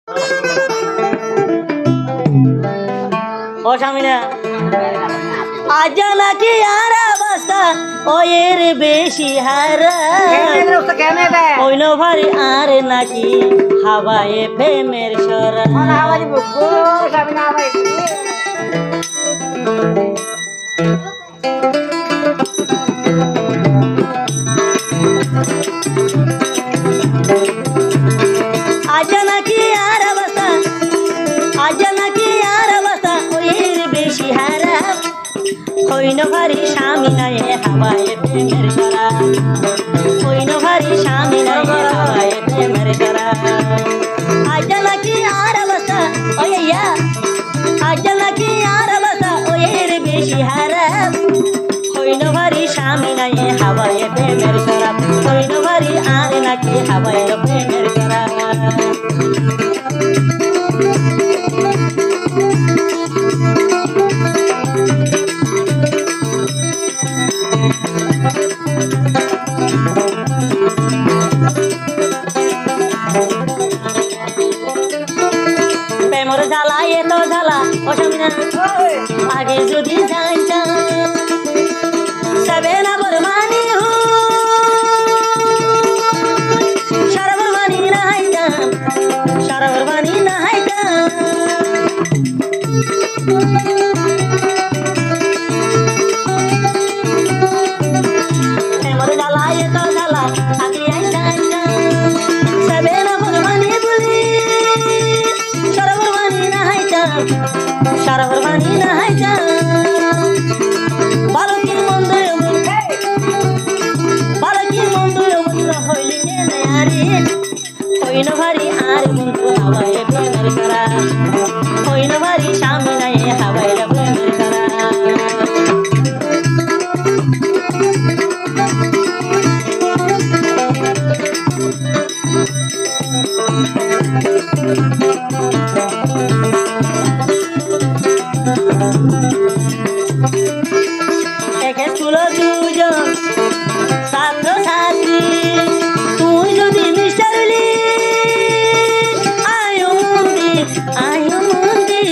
ও স্বামীনা আজ নাকি আর অবস্থা ওয়ের বেশি হারা ওইন ভারি আর নাকি হাওয়ায় প্রেমের সরা আজ নাকি আর অবস্থা আজ নাকি আর অবস্থা ওয়ের বেশি হারা ওইন ভারি স্বামী নাই হাওয়ায় প্রেমের সরা ওইন ভারি স্বামী নাই হাওয়ায় প্রেমের সরা আজ নাকি আর অবস্থা ওইয়া আজ নাকি আর অবস্থা ওয়ের বেশি হারা ওইন ভারি স্বামী নাই হাওয়ায় প্রেমের সরা ওইন ভারি আর নাকি হাওয়ায় প্রেমের সরা প্রেমর জ্বালা এত জ্বালা ও স্বামীনা আগে যদি জানতাম সবে না বরমানি হো সারা বরমানি না হাইতাম সারা বরমানি না হাইতাম প্রেমর জ্বালা এত জ্বালা আগে জানতাম সবে না বরমানি বলি সারা বরমানি না হাইতাম সারা বরমানি না হাইতাম ভালো কি মন্দ ভালো কি মন্দ হইলি কেনে আরে হইন ভারি আর বন্ধু হাওয়ায় প্রেমের করা হইন ভারি স্বামী নাই হাওয়ায় প্রেমের করা একে চুলো দুজন ছাত্র ছাত্রী তুই যদি মিস্টার হলি আয়ো মন্দির আয়ো মন্দির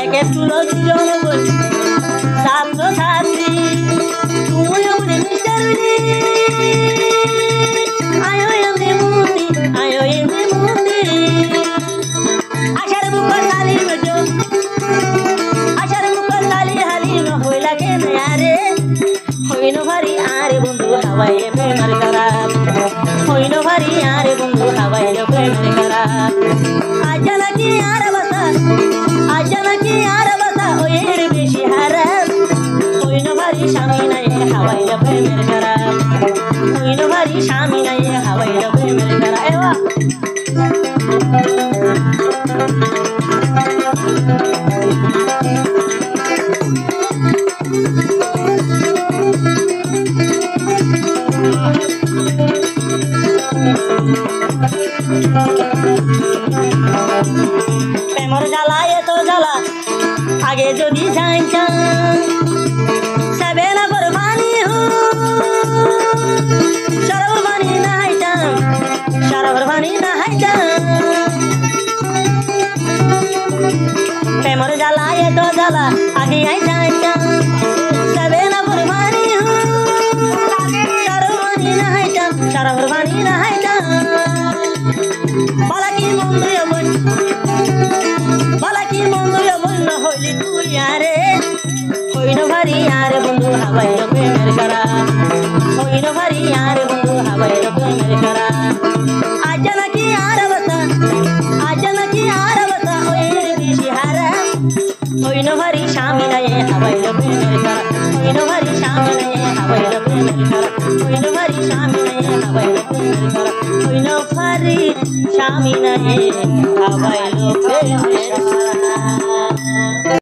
একে চুলো দুজন ছাত্র ছাত্রী তুই যদি মিস্টার হলি আয়ো এমনি মন্দির আয়ো এমনি মন্দির আশার মুখ সালি নজো আশার মুখ সালি হালি হইলা কেন আরে হইন ভারি আরে বন্ধু হাওয়ায় প্রেমের করা হইন ভারি আরে বন্ধু হাওয়ায় প্রেমের করা আজ নাকি আর অবস্থা আজ নাকি আর অবস্থা ওয়ের বেশি হারা হইন ভারি স্বামী নাই হাওয়ায় প্রেমের করা হইন ভারি স্বামী নাই হাওয়ায় প্রেমের করা এবা প্রেমর জ্বালা এত জ্বালা আগে যদি জানতাম সবে না বরমানি হো সারা বরমানি না হাইতাম সারা বরমানি না হাইতাম প্রেমর জ্বালা এত জ্বালা আগে জানতাম সবে না বরমানি হো সারা বরমানি না হাইতাম সারা বরমানি না হাইতাম বালা কি মন্দ এমন বালা কি মন্দ এমন না হইলি তুই আরে হইন ভারি আর বন্ধু হাওয়ায় প্রেমের করা হইন ভারি আর বন্ধু হাওয়ায় প্রেমের করা আজ নাকি আর অবস্থা আজ নাকি আর অবস্থা ওয়ের বেশি হারা হইন ভারি স্বামী নাই হাওয়ায় প্রেমের করা হইন ভারি স্বামী নাই হাওয়ায় প্রেমের করা হইন ভারি স্বামী নাই হাওয়ায় প্রেমের করা হইন ভারি স্বামী নাই হাওয়ায় প্রেমের করা